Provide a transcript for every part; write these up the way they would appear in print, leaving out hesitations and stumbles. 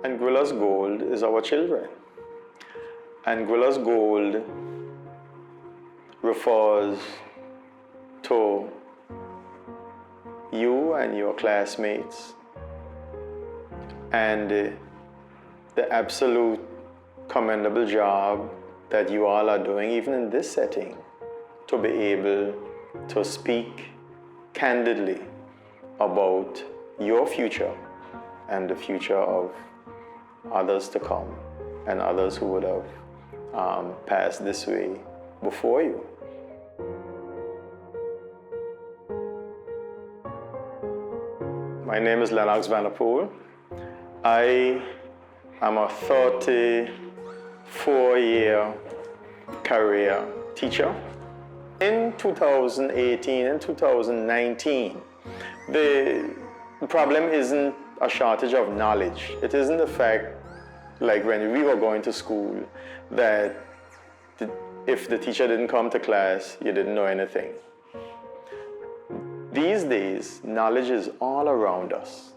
Anguilla'S gold is our children. Anguilla'S gold refers to you and your classmates and the absolute commendable job that you all are doing, even in this setting, to be able to speak candidly about your future and the future of others to come and others who would have passed this way before you. My name is Lennox Vanderpool. I am a 34-year career teacher. In 2018 and 2019, the problem isn't a shortage of knowledge. It isn't the fact, like when we were going to school, that if the teacher didn't come to class, you didn't know anything. These days, knowledge is all around us.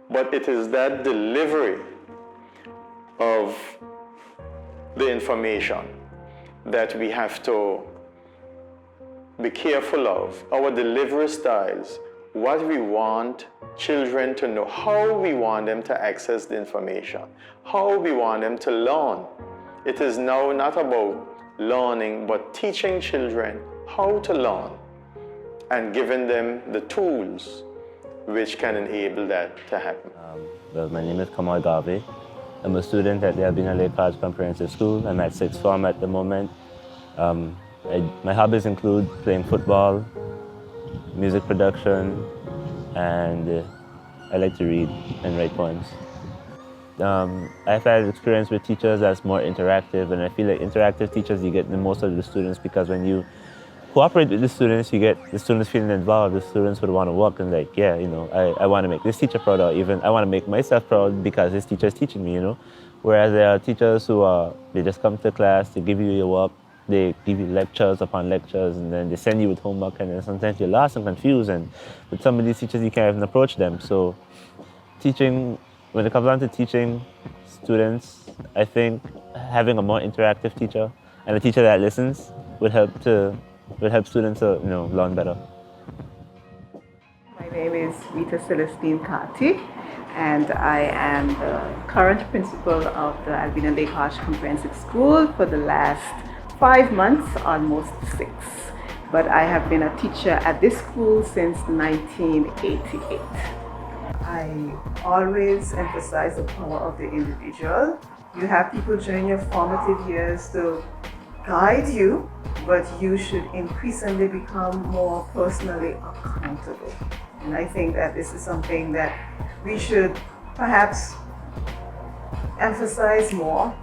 But it is that delivery of the information that we have to be careful of. Our delivery styles, what we want children to know, how we want them to access the information, how we want them to learn. It is now not about learning, but teaching children how to learn and giving them the tools which can enable that to happen. Well, my name is Kamal Garvey. I'm a student at the Anguilla'S Comprehensive School. I'm at sixth form at the moment. My hobbies include playing football, music production, and I like to read and write poems. I've had experience with teachers that's more interactive, and I feel like interactive teachers, you get the most out of the students, because when you cooperate with the students, you get the students feeling involved. The students would want to work and like, yeah, you know, I want to make this teacher proud, or even I want to make myself proud because this teacher is teaching me, you know. Whereas there are teachers who they just come to class, they give you your work, they give you lectures upon lectures, and then they send you with homework, and then sometimes you're lost and confused, and with some of these teachers you can't even approach them. So teaching, when it comes down to teaching students, I think having a more interactive teacher and a teacher that listens would help students to learn better. My name is Rita Celestine Kati, and I am the current principal of the Anguilla'S Comprehensive School for the last 5 months, almost 6. But I have been a teacher at this school since 1988. I always emphasize the power of the individual. You have people during your formative years to guide you, but you should increasingly become more personally accountable. And I think that this is something that we should perhaps emphasize more,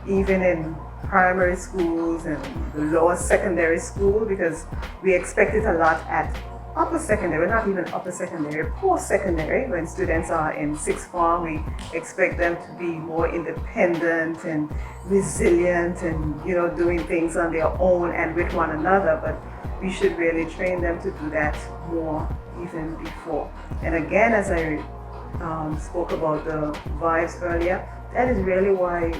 even in primary schools and the lower secondary school, because we expect it a lot at upper secondary, not even upper secondary, post-secondary. When students are in sixth form, we expect them to be more independent and resilient and, you know, doing things on their own and with one another, but we should really train them to do that more even before. And again, as I spoke about the vibes earlier, that is really why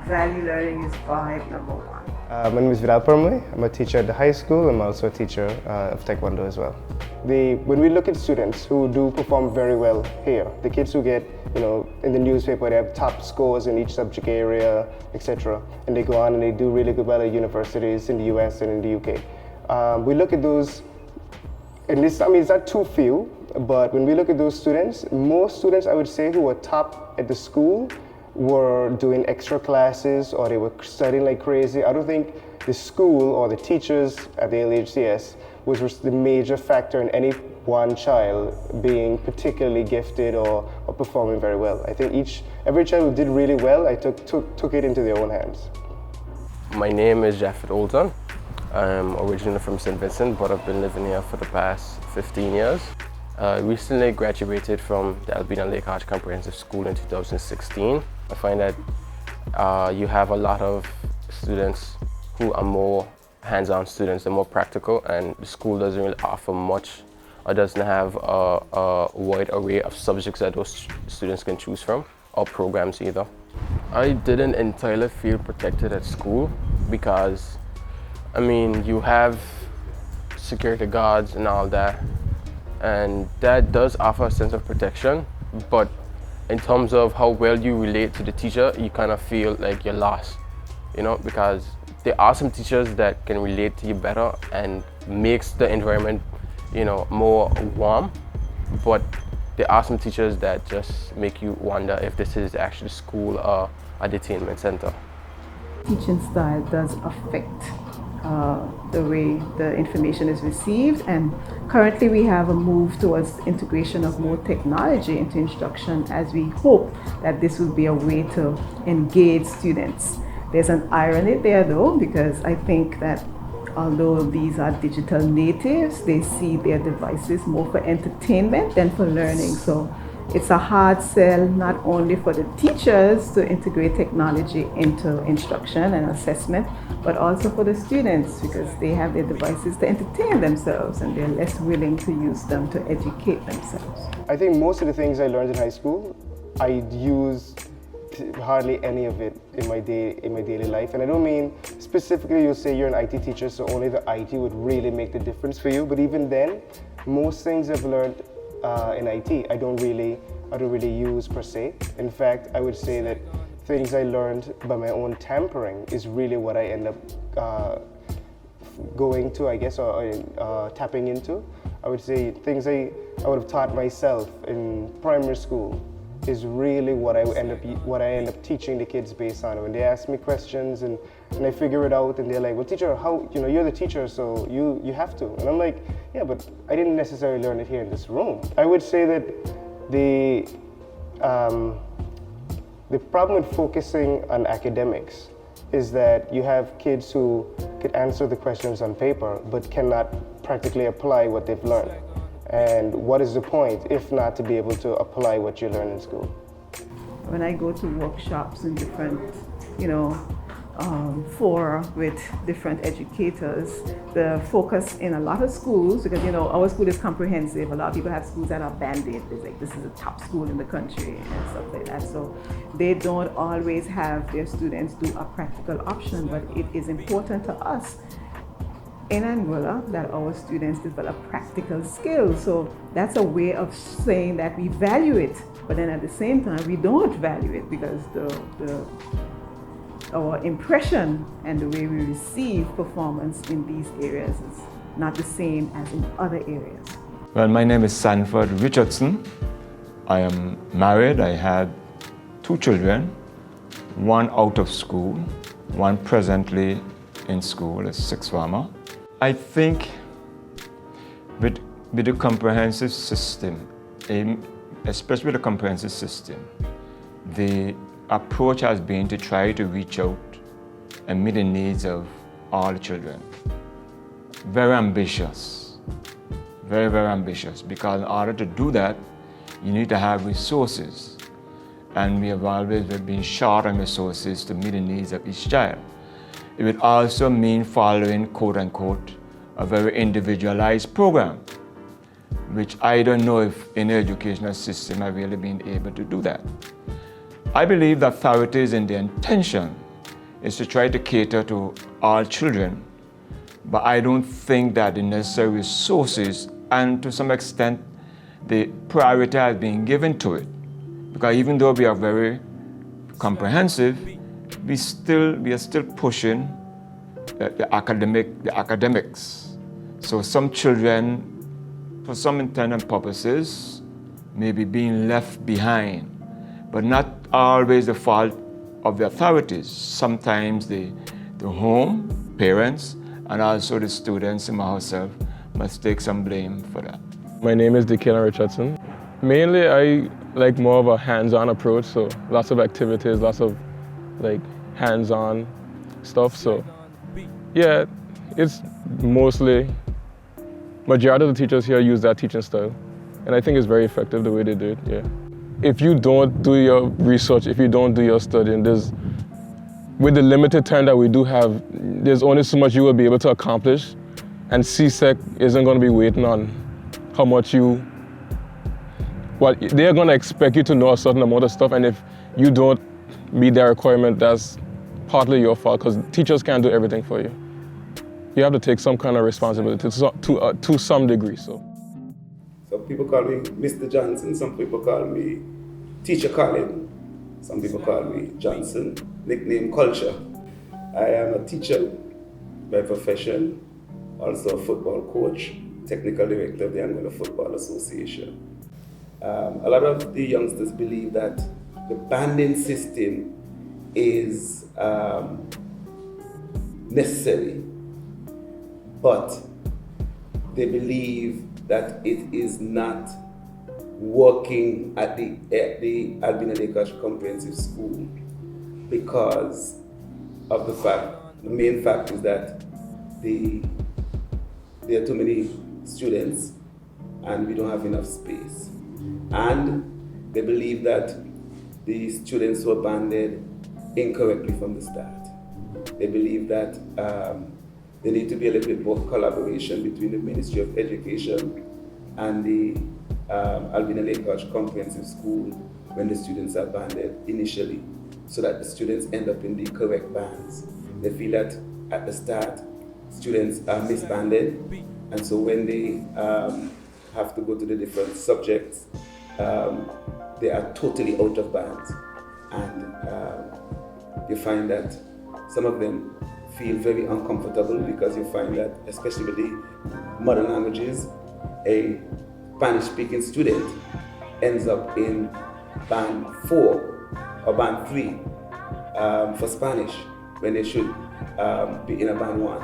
value learning is vibe number 1. My name is Vidal Permoy. I'm a teacher at the high school. I'm also a teacher of Taekwondo as well. When we look at students who do perform very well here, the kids who get, in the newspaper, they have top scores in each subject area, etc. And they go on and they do really good well at universities in the US and in the UK. We look at those, and it's not too few, but when we look at those students, most students, I would say, who were top at the school were doing extra classes or they were studying like crazy. I don't think the school or the teachers at the LHCS was the major factor in any one child being particularly gifted or performing very well. I think every child who did really well, I took it into their own hands. My name is Jaffet Olton. I'm originally from St. Vincent, but I've been living here for the past 15 years. I recently graduated from the Anguilla'S Comprehensive School in 2016. I find that you have a lot of students who are more hands-on students, they're more practical, and the school doesn't really offer much or doesn't have a wide array of subjects that those students can choose from. or programs either. I didn't entirely feel protected at school because, I mean, you have security guards and all that, and that does offer a sense of protection, but in terms of how well you relate to the teacher, you kind of feel like you're lost, you know, because there are some teachers that can relate to you better and makes the environment, you know, more warm, but there are some teachers that just make you wonder if this is actually school or a detainment center. Teaching style does affect the way the information is received, and currently we have a move towards integration of more technology into instruction, as we hope that this will be a way to engage students. There's an irony there though, because I think that although these are digital natives, they see their devices more for entertainment than for learning. So it's a hard sell not only for the teachers to integrate technology into instruction and assessment, but also for the students, because they have their devices to entertain themselves and they're less willing to use them to educate themselves. I think most of the things I learned in high school, I use hardly any of it in my daily life. And I don't mean specifically you'll say you're an IT teacher, so only the IT would really make the difference for you. But even then, most things I've learned in IT, I don't really use per se. In fact, I would say that things I learned by my own tampering is really what I end up going to, I guess, or tapping into. I would say things I would have taught myself in primary school is really what I end up teaching the kids based on it. When they ask me questions and I figure it out, and they're like, well, teacher, how, you know, you're the teacher, so you have to. And I'm like, yeah, but I didn't necessarily learn it here in this room. I would say that the problem with focusing on academics is that you have kids who could answer the questions on paper but cannot practically apply what they've learned. And what is the point if not to be able to apply what you learn in school? When I go to workshops in different, fora with different educators, the focus in a lot of schools, because our school is comprehensive. A lot of people have schools that are band-aid. It's like, this is a top school in the country and stuff like that. So they don't always have their students do a practical option, but it is important to us in Anguilla that our students develop practical skills. So that's a way of saying that we value it, but then at the same time we don't value it, because our impression and the way we receive performance in these areas is not the same as in other areas. Well, my name is Sanford Richardson. I am married. I had 2 children, one out of school, one presently in school, a 6th former. I think with the comprehensive system, especially the comprehensive system, the approach has been to try to reach out and meet the needs of all the children. Very ambitious, very, very ambitious, because in order to do that, you need to have resources. And we have always been short on resources to meet the needs of each child. It would also mean following, quote unquote, a very individualized program, which I don't know if any educational system have really been able to do that. I believe the authorities in their intention is to try to cater to all children, but I don't think that the necessary resources and to some extent the priority has been given to it. Because even though we are very comprehensive, we are still pushing the academics. So some children, for some intended purposes, may be being left behind, but not always the fault of the authorities. Sometimes the home, parents, and also the students and myself must take some blame for that. My name is Dickie Richardson. Mainly, I like more of a hands-on approach, so lots of activities, lots of hands-on stuff. So yeah, it's mostly, majority of the teachers here use that teaching style. And I think it's very effective the way they do it, yeah. If you don't do your research, if you don't do your studying, with the limited time that we do have, there's only so much you will be able to accomplish. And CSEC isn't going to be waiting on how much you well, they're going to expect you to know a certain amount of stuff, and if you don't meet their requirement, that's partly your fault, because teachers can't do everything for you. You have to take some kind of responsibility to some degree. So. Some people call me Mr. Johnson, some people call me Teacher Colin, some people call me Johnson, nickname Culture. I am a teacher by profession, also a football coach, technical director of the Anguilla'S Football Association. A lot of the youngsters believe that the banding system is necessary, but they believe that it is not working at the Anguilla'S Comprehensive School because of the main fact is that there are too many students and we don't have enough space. And they believe that the students were banded incorrectly from the start. They believe that there need to be a little bit more collaboration between the Ministry of Education and the Anguilla'S Comprehensive School when the students are banded initially, so that the students end up in the correct bands. They feel that at the start, students are misbanded, and so when they have to go to the different subjects, they are totally out of bands. And you find that some of them feel very uncomfortable because you find that, especially with the modern languages, a Spanish-speaking student ends up in band 4 or band 3 for Spanish when they should be in a band 1.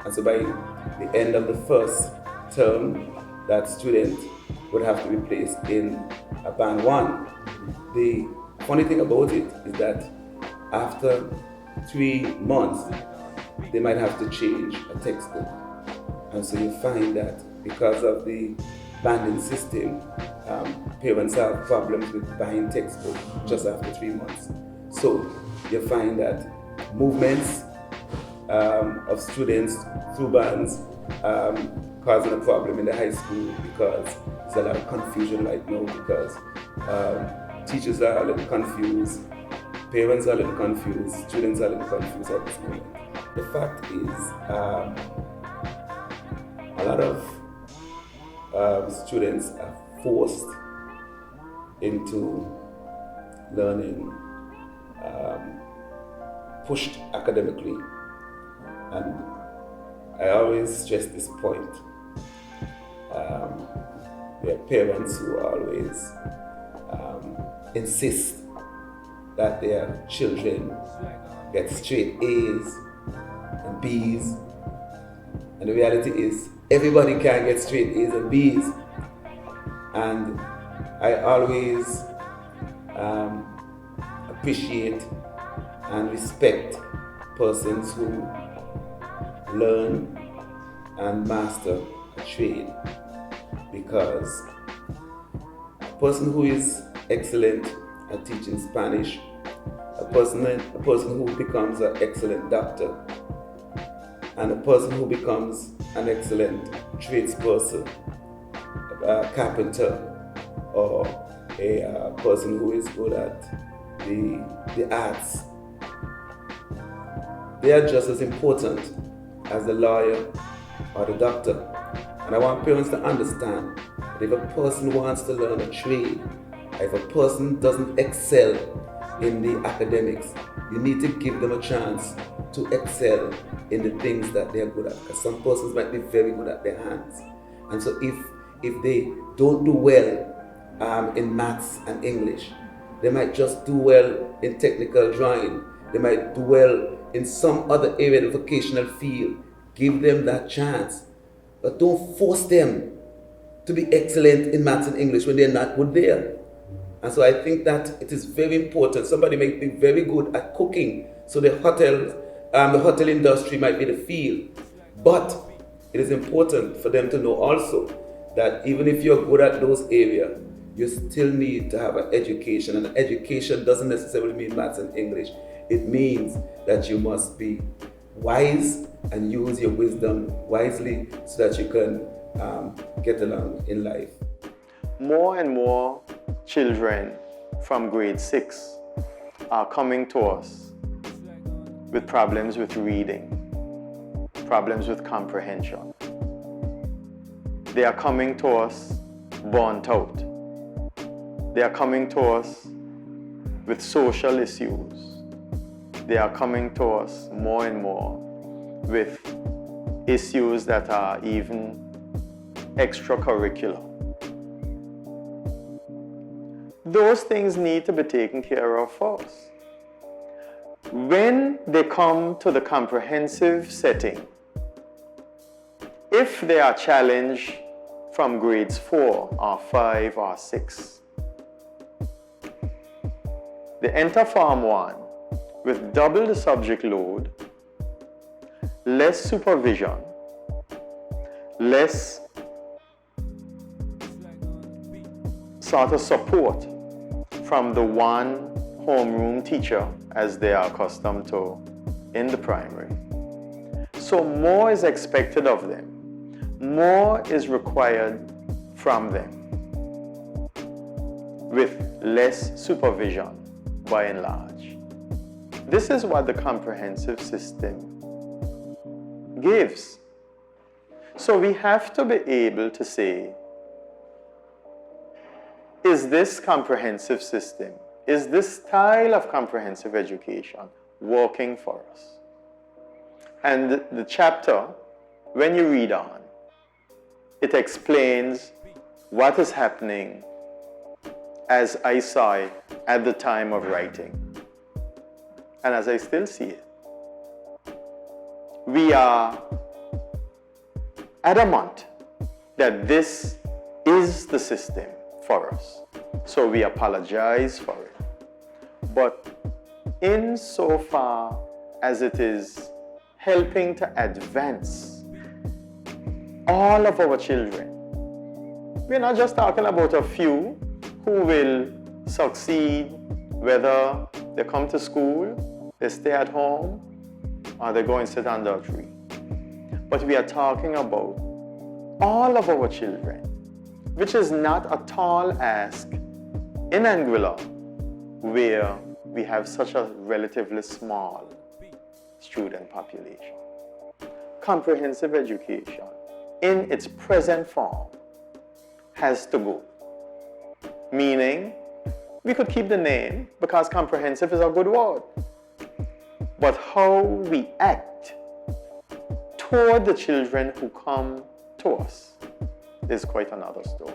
And so by the end of the first term, that student would have to be placed in a band 1. The funny thing about it is that after 3 months, they might have to change a textbook. And so you find that because of the banding system, parents have problems with buying textbooks just after 3 months. So you find that movements of students through bands causing a problem in the high school because there's a lot of confusion right now because teachers are a little confused, parents are a little confused, students are a little confused at this moment. The fact is, a lot of students are forced into learning, pushed academically, and I always stress this point. There are parents who always insist that their children get straight A's and B's, and the reality is everybody can get straight A's and B's. And I always appreciate and respect persons who learn and master a trade, because a person who is excellent at teaching Spanish, a person who becomes an excellent doctor, and a person who becomes an excellent tradesperson, a carpenter, or a person who is good at the arts, they are just as important as the lawyer or the doctor. And I want parents to understand that if a person wants to learn a trade, if a person doesn't excel in the academics, you need to give them a chance to excel in the things that they're good at. Because some persons might be very good at their hands. And so if they don't do well in maths and English, they might just do well in technical drawing. They might do well in some other area of the vocational field. Give them that chance. But don't force them to be excellent in maths and English when they're not good there. And so I think that it is very important. Somebody might be very good at cooking, so the hotel industry might be the field. But it is important for them to know also that even if you're good at those areas, you still need to have an education. And education doesn't necessarily mean maths and English. It means that you must be wise and use your wisdom wisely so that you can get along in life. more and more children from grade 6 are coming to us with problems with reading, problems with comprehension. They are coming to us burnt out. They are coming to us with social issues. They are coming to us more and more with issues that are even extracurricular. Those things need to be taken care of first. When they come to the comprehensive setting, if they are challenged from grades 4 or 5 or 6, they enter Form 1 with double the subject load, less supervision, less sort of support from the one homeroom teacher as they are accustomed to in the primary. So more is expected of them. More is required from them with less supervision by and large. This is what the comprehensive system gives. So we have to be able to say, is this comprehensive system, is this style of comprehensive education working for us? And the chapter, when you read on, it explains what is happening as I saw it at the time of writing, and as I still see it. We are adamant that this is the system for us, so we apologize for it. But insofar as it is helping to advance all of our children, we're not just talking about a few who will succeed, whether they come to school, they stay at home, or they go and sit under a tree. But we are talking about all of our children, which is not a tall ask in Anguilla, where we have such a relatively small student population. Comprehensive education, in its present form, has to go. Meaning, we could keep the name because comprehensive is a good word. But how we act toward the children who come to us is quite another story.